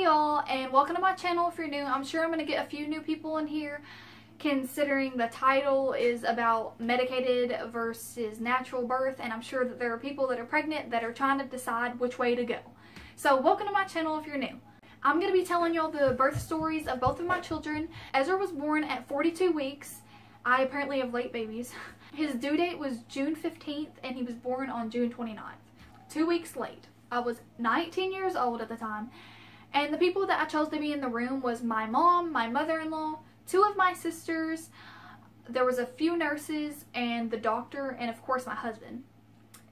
Hey y'all, and welcome to my channel if you're new. I'm sure I'm going to get a few new people in here considering the title is about medicated versus natural birth, and I'm sure that there are people that are pregnant that are trying to decide which way to go. So welcome to my channel if you're new. I'm going to be telling y'all the birth stories of both of my children. Ezra was born at 42 weeks. I apparently have late babies. His due date was June 15th and he was born on June 29th. 2 weeks late. I was 19 years old at the time. And the people that I chose to be in the room was my mom, my mother-in-law, two of my sisters, there was a few nurses, and the doctor, and of course my husband.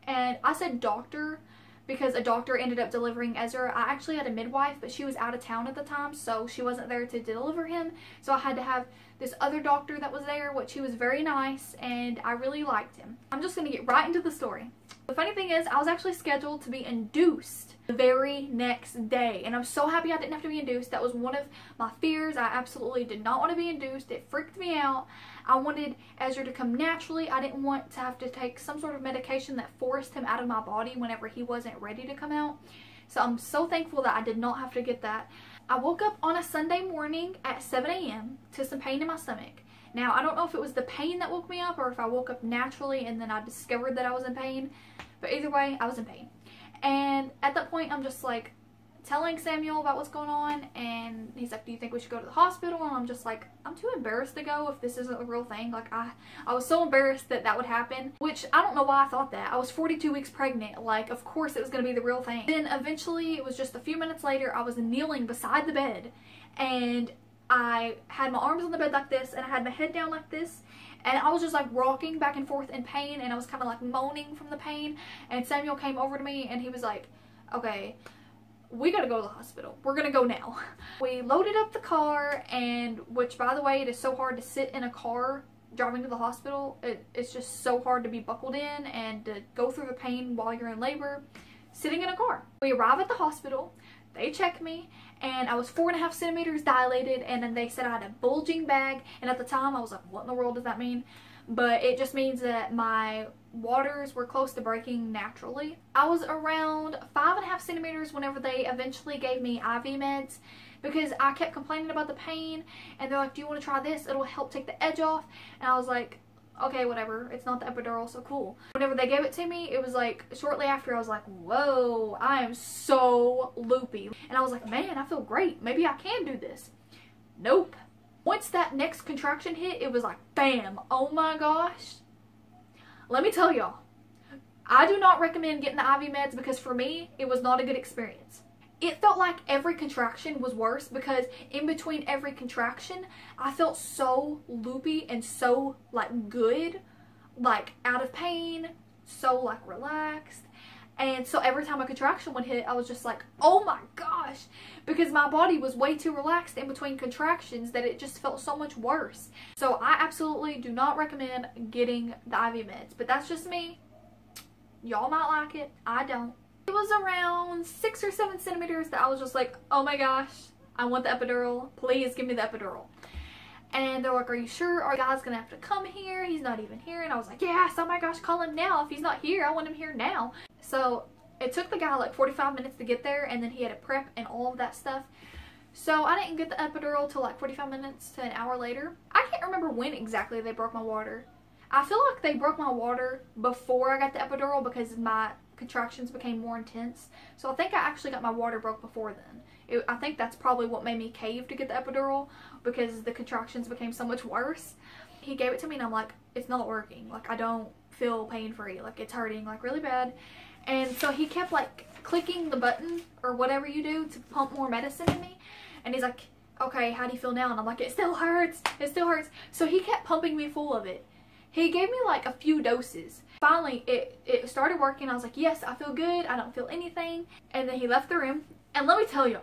And I said doctor because a doctor ended up delivering Ezra. I actually had a midwife, but she was out of town at the time, so she wasn't there to deliver him. So I had to have this other doctor that was there, which he was very nice, and I really liked him. I'm just going to get right into the story. The funny thing is, I was actually scheduled to be induced the very next day, and I'm so happy I didn't have to be induced. That was one of my fears. I absolutely did not want to be induced. It freaked me out. I wanted Ezra to come naturally. I didn't want to have to take some sort of medication that forced him out of my body whenever he wasn't ready to come out. So I'm so thankful that I did not have to get that. I woke up on a Sunday morning at 7 a.m. to some pain in my stomach. Now, I don't know if it was the pain that woke me up or if I woke up naturally and then I discovered that I was in pain. But either way, I was in pain. And at that point, I'm just like telling Samuel about what's going on. And he's like, do you think we should go to the hospital? And I'm just like, I'm too embarrassed to go if this isn't the real thing. Like, I was so embarrassed that that would happen. Which, I don't know why I thought that. I was 42 weeks pregnant. Like, of course it was going to be the real thing. Then eventually, it was just a few minutes later, I was kneeling beside the bed. And I had my arms on the bed like this, and I had my head down like this, and I was just like rocking back and forth in pain, and I was kind of like moaning from the pain. And Samuel came over to me and he was like, okay, we gotta go to the hospital. We're gonna go now. We loaded up the car, and which, by the way, it is so hard to sit in a car driving to the hospital. It's just so hard to be buckled in and to go through the pain while you're in labor sitting in a car. We arrive at the hospital. They checked me, and I was 4.5 centimeters dilated, and then they said I had a bulging bag, and at the time I was like, what in the world does that mean? But it just means that my waters were close to breaking naturally. I was around 5.5 centimeters whenever they eventually gave me IV meds, because I kept complaining about the pain, and they're like, do you want to try this? It'll help take the edge off. And I was like, okay, whatever, it's not the epidural, so cool. Whenever they gave it to me, it was like shortly after I was like, whoa, I am so loopy. And I was like, man, I feel great. Maybe I can do this. Nope. Once that next contraction hit, it was like, bam, oh my gosh. Let me tell y'all, I do not recommend getting the IV meds because for me, it was not a good experience. It felt like every contraction was worse because in between every contraction, I felt so loopy and so like good, like out of pain, so like relaxed. And so every time a contraction would hit, I was just like, oh my gosh, because my body was way too relaxed in between contractions that it just felt so much worse. So I absolutely do not recommend getting the IV meds, but that's just me. Y'all might like it. I don't. It was around 6 or 7 centimeters that I was just like, oh my gosh, I want the epidural. Please give me the epidural. And they're like, are you sure our guy's gonna have to come here? He's not even here. And I was like, yes, oh my gosh, call him now. If he's not here, I want him here now. So it took the guy like 45 minutes to get there, and then he had to prep and all of that stuff. So I didn't get the epidural till like 45 minutes to an hour later. I can't remember when exactly they broke my water. I feel like they broke my water before I got the epidural because my contractions became more intense. So I think I actually got my water broke before then. I think that's probably what made me cave to get the epidural, because the contractions became so much worse. He gave it to me and I'm like, it's not working. Like, I don't feel pain-free. Like, it's hurting like really bad. And so he kept like clicking the button or whatever you do to pump more medicine in me. And he's like, okay, how do you feel now? And I'm like, it still hurts. It still hurts. So he kept pumping me full of it. He gave me like a few doses. Finally, it started working. I was like, yes, I feel good. I don't feel anything. And then he left the room. And let me tell y'all,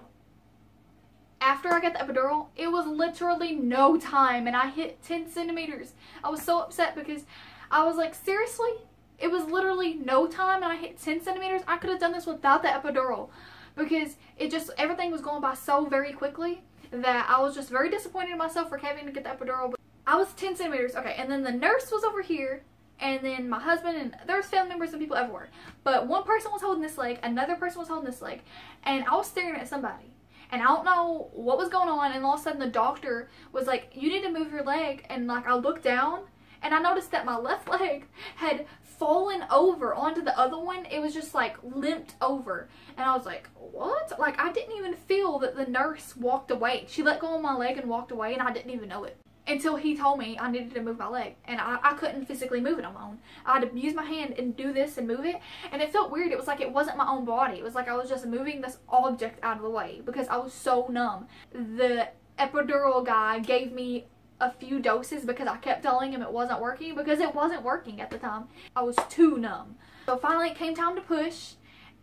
after I got the epidural, it was literally no time. And I hit 10 centimeters. I was so upset because I was like, seriously? It was literally no time and I hit 10 centimeters? I could have done this without the epidural. Because it just, everything was going by so very quickly that I was just very disappointed in myself for having to get the epidural. I was 10 centimeters. Okay, and then the nurse was over here, and then my husband, and there's family members and people everywhere. But one person was holding this leg, another person was holding this leg, and I was staring at somebody. And I don't know what was going on, and all of a sudden the doctor was like, you need to move your leg. And like I looked down and I noticed that my left leg had fallen over onto the other one. It was just like limped over. And I was like, what? Like I didn't even feel that the nurse walked away. She let go of my leg and walked away, and I didn't even know it until he told me I needed to move my leg. And I couldn't physically move it on my own. I had to use my hand and do this and move it. And it felt weird. It was like it wasn't my own body. It was like I was just moving this object out of the way because I was so numb. The epidural guy gave me a few doses because I kept telling him it wasn't working, because it wasn't working at the time. I was too numb. So finally it came time to push,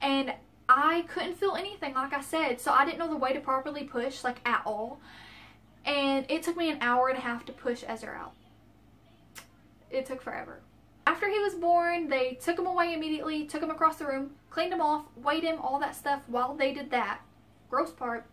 and I couldn't feel anything, like I said. So I didn't know the way to properly push, like at all. And it took me an hour and a half to push Ezra out. It took forever. After he was born, they took him away immediately, took him across the room, cleaned him off, weighed him, all that stuff. While they did that, gross part,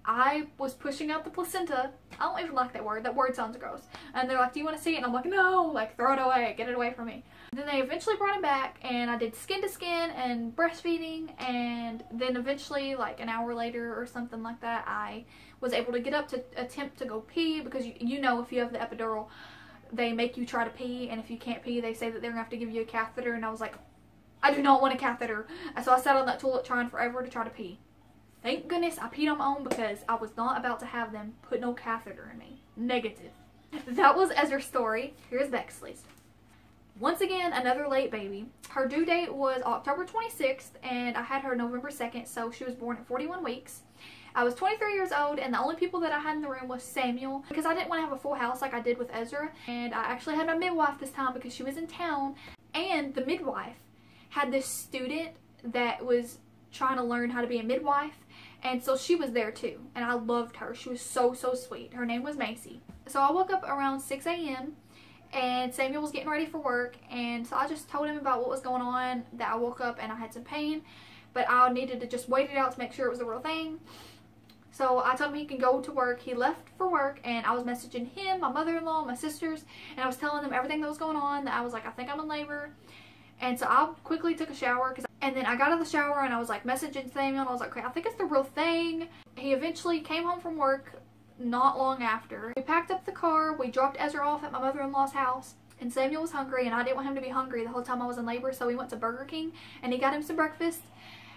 I was pushing out the placenta. I don't even like that word. That word sounds gross. And they're like, do you want to see it? And I'm like, no, like throw it away, get it away from me. Then they eventually brought him back, and I did skin to skin and breastfeeding, and then eventually like an hour later or something like that, I was able to get up to attempt to go pee, because you know if you have the epidural, they make you try to pee, and if you can't pee, they say that they're gonna have to give you a catheter. And I was like, I do not want a catheter. So I sat on that toilet trying forever to try to pee. Thank goodness I peed on my own, because I was not about to have them put no catheter in me. Negative. That was Ezra's story. Here's Bexley's. Once again, another late baby. Her due date was October 26th, and I had her November 2nd, so she was born at 41 weeks. I was 23 years old, and the only people that I had in the room was Samuel, because I didn't want to have a full house like I did with Ezra. And I actually had my midwife this time because she was in town, and the midwife had this student that was trying to learn how to be a midwife, and so she was there too, and I loved her. She was so sweet. Her name was Macy. So I woke up around 6 a.m. and Samuel was getting ready for work, and so I just told him about what was going on, that I woke up and I had some pain, but I needed to just wait it out to make sure it was the real thing. So I told him he can go to work. He left for work, and I was messaging him, my mother-in-law, my sisters, and I was telling them everything that was going on, that I was like, I think I'm in labor. And so I quickly took a shower, and then I got out of the shower and I was like messaging Samuel, and I was like, okay, I think it's the real thing. He eventually came home from work not long after. We packed up the car, we dropped Ezra off at my mother-in-law's house, and Samuel was hungry, and I didn't want him to be hungry the whole time I was in labor, so we went to Burger King and he got him some breakfast,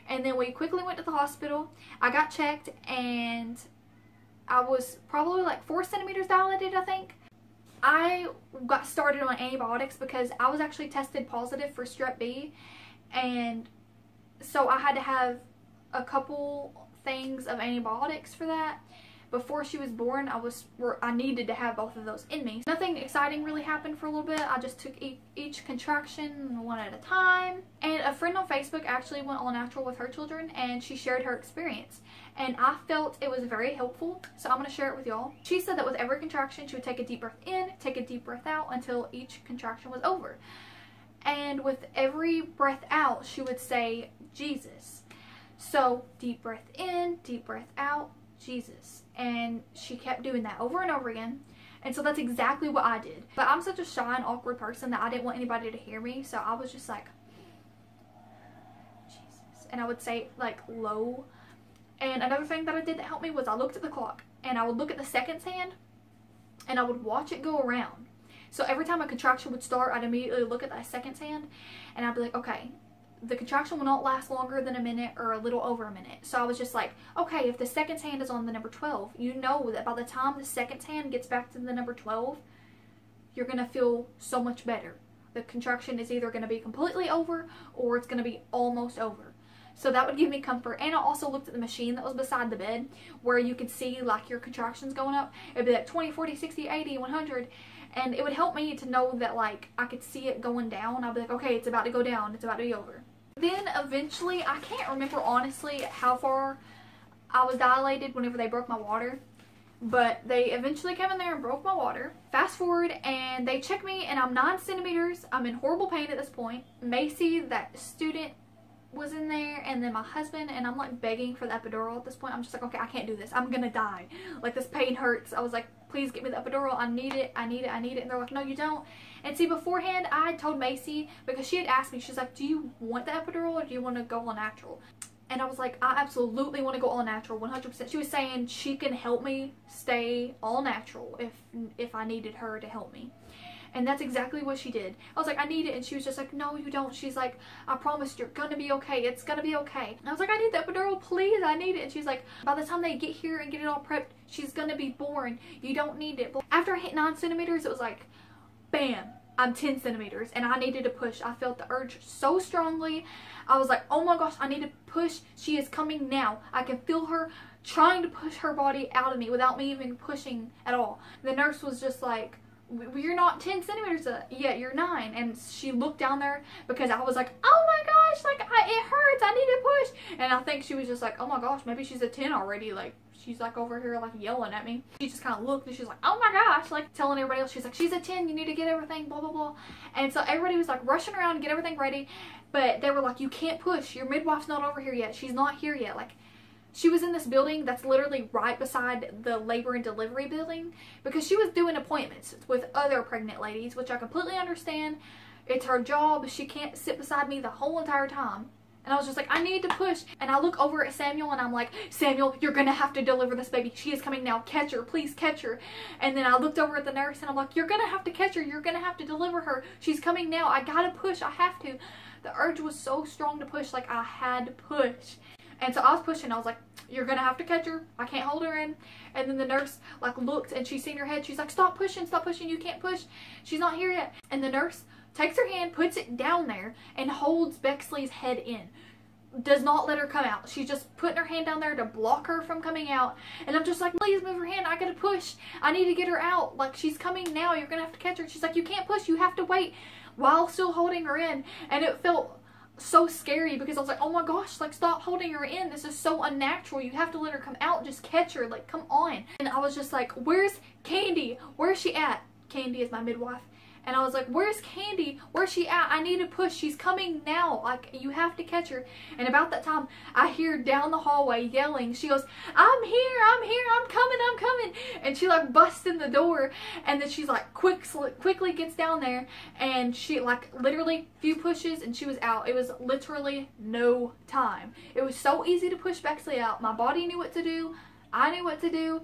and then we quickly went to the hospital. I got checked, and I was probably like 4 centimeters dilated, I think. I got started on antibiotics because I was actually tested positive for strep B, and so I had to have a couple things of antibiotics for that. Before she was born, I needed to have both of those in me. Nothing exciting really happened for a little bit. I just took each contraction one at a time. And a friend on Facebook actually went all natural with her children, and she shared her experience. And I felt it was very helpful, so I'm going to share it with y'all. She said that with every contraction, she would take a deep breath in, take a deep breath out until each contraction was over. And with every breath out, she would say, Jesus. So deep breath in, deep breath out, Jesus. And she kept doing that over and over again. And so that's exactly what I did. But I'm such a shy and awkward person that I didn't want anybody to hear me. So I was just like, Jesus. And I would say it like low. And another thing that I did that helped me was I looked at the clock. And I would look at the seconds hand. And I would watch it go around. So every time a contraction would start, I'd immediately look at that seconds hand. And I'd be like, okay, the contraction will not last longer than a minute or a little over a minute. So I was just like, okay, if the seconds hand is on the number 12, you know that by the time the seconds hand gets back to the number 12, you're going to feel so much better. The contraction is either going to be completely over or it's going to be almost over. So that would give me comfort. And I also looked at the machine that was beside the bed where you could see like your contractions going up. It'd be like 20, 40, 60, 80, 100. And it would help me to know that like I could see it going down. I'd be like, okay, it's about to go down. It's about to be over. Then eventually, I can't remember honestly how far I was dilated whenever they broke my water, but they eventually came in there and broke my water. Fast forward, and they checked me, and I'm 9 centimeters. I'm in horrible pain at this point. Macy, that student, was in there, and then my husband, and I'm like begging for the epidural at this point. I'm just like, okay, I can't do this. I'm gonna die. Like, this pain hurts. I was like, please get me the epidural. I need it. I need it. I need it. And they're like, no, you don't. And see, beforehand, I had told Macy, because she had asked me, she's like, do you want the epidural or do you want to go all natural? And I was like, I absolutely want to go all natural, 100%. She was saying she can help me stay all natural if I needed her to help me. And that's exactly what she did. I was like, I need it. And she was just like, no, you don't. She's like, I promise you're going to be okay. It's going to be okay. And I was like, I need the epidural, please. I need it. And she's like, by the time they get here and get it all prepped, she's going to be born. You don't need it. But after I hit 9 centimeters, it was like, bam, I'm 10 centimeters. And I needed to push. I felt the urge so strongly. I was like, oh my gosh, I need to push. She is coming now. I can feel her trying to push her body out of me without me even pushing at all. The nurse was just like, you're not 10 centimeters yet, you're 9. And she looked down there because I was like, oh my gosh, like it hurts, I need to push. And I think she was just like, oh my gosh, maybe she's a 10 already. Like she's like over here like yelling at me. She just kind of looked and she's like, oh my gosh, like telling everybody else, she's like, she's a 10, you need to get everything, blah blah blah. And so everybody was like rushing around to get everything ready, but they were like, you can't push, your midwife's not over here yet, she's not here yet. Like she was in this building that's literally right beside the labor and delivery building because she was doing appointments with other pregnant ladies, which I completely understand. It's her job. She can't sit beside me the whole entire time. And I was just like, I need to push. And I look over at Samuel and I'm like, Samuel, you're going to have to deliver this baby. She is coming now. Catch her. Please catch her. And then I looked over at the nurse and I'm like, you're going to have to catch her. You're going to have to deliver her. She's coming now. I got to push. I have to. The urge was so strong to push. Like I had to push. And so I was pushing. I was like, you're going to have to catch her. I can't hold her in. And then the nurse like looked and she seen her head. She's like, stop pushing. Stop pushing. You can't push. She's not here yet. And the nurse takes her hand, puts it down there, and holds Bexley's head in. Does not let her come out. She's just putting her hand down there to block her from coming out. And I'm just like, please move her hand. I gotta push. I need to get her out. Like, she's coming now. You're gonna have to catch her. She's like, you can't push. You have to wait, while still holding her in. And it felt so scary because I was like, oh my gosh, like stop holding her in. This is so unnatural. You have to let her come out. Just catch her. Like, come on. And I was just like, where's Candy? Where's she at? Candy is my midwife. And I was like, where's Candy? Where's she at? I need to push. She's coming now. Like, you have to catch her. And about that time, I hear down the hallway yelling. She goes, I'm here, I'm here, I'm coming, I'm coming. And she like busts in the door. And then she's like quickly gets down there. And she like literally few pushes and she was out. It was literally no time. It was so easy to push Bexley out. My body knew what to do. I knew what to do.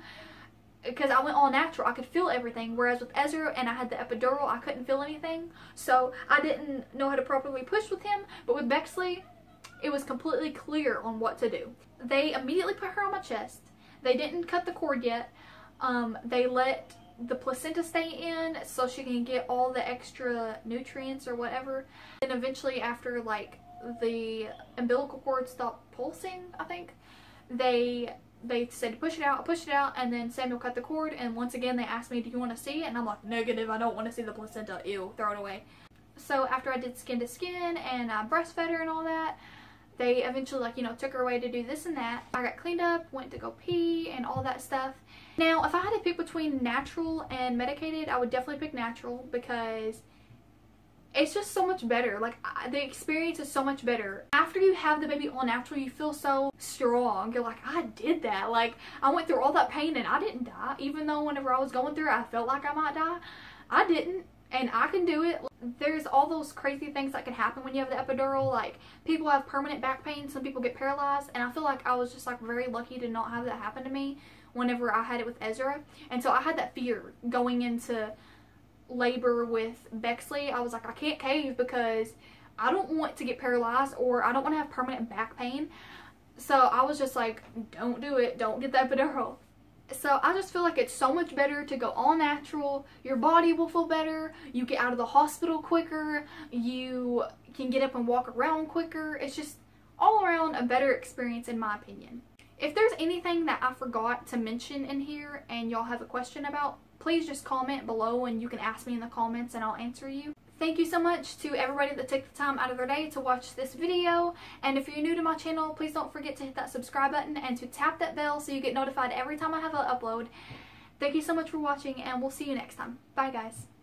Because I went all natural, I could feel everything, whereas with Ezra and I had the epidural, I couldn't feel anything, so I didn't know how to properly push with him. But with Bexley, it was completely clear on what to do. They immediately put her on my chest. They didn't cut the cord yet. They let the placenta stay in so she can get all the extra nutrients or whatever. And eventually, after like the umbilical cord stopped pulsing, I think, they said to push it out, I pushed it out, and then Samuel cut the cord, and once again they asked me, do you want to see it? And I'm like, negative, I don't want to see the placenta, ew, throw it away. So after I did skin to skin and I breastfed her and all that, they eventually like, you know, took her away to do this and that. I got cleaned up, went to go pee and all that stuff. Now if I had to pick between natural and medicated, I would definitely pick natural because it's just so much better. Like, the experience is so much better. After you have the baby all natural, you feel so strong. You're like, I did that. Like, I went through all that pain and I didn't die. Even though whenever I was going through it, I felt like I might die. I didn't. And I can do it. There's all those crazy things that can happen when you have the epidural. Like, people have permanent back pain. Some people get paralyzed. And I feel like I was just, like, very lucky to not have that happen to me whenever I had it with Ezra. And so I had that fear going into labor with Bexley. I was like, I can't cave because I don't want to get paralyzed or I don't want to have permanent back pain. So I was just like, don't do it. Don't get the epidural. So I just feel like it's so much better to go all natural. Your body will feel better. You get out of the hospital quicker. You can get up and walk around quicker. It's just all around a better experience in my opinion. If there's anything that I forgot to mention in here and y'all have a question about, please just comment below and you can ask me in the comments and I'll answer you. Thank you so much to everybody that took the time out of their day to watch this video. And if you're new to my channel, please don't forget to hit that subscribe button and to tap that bell so you get notified every time I have an upload. Thank you so much for watching and we'll see you next time. Bye guys.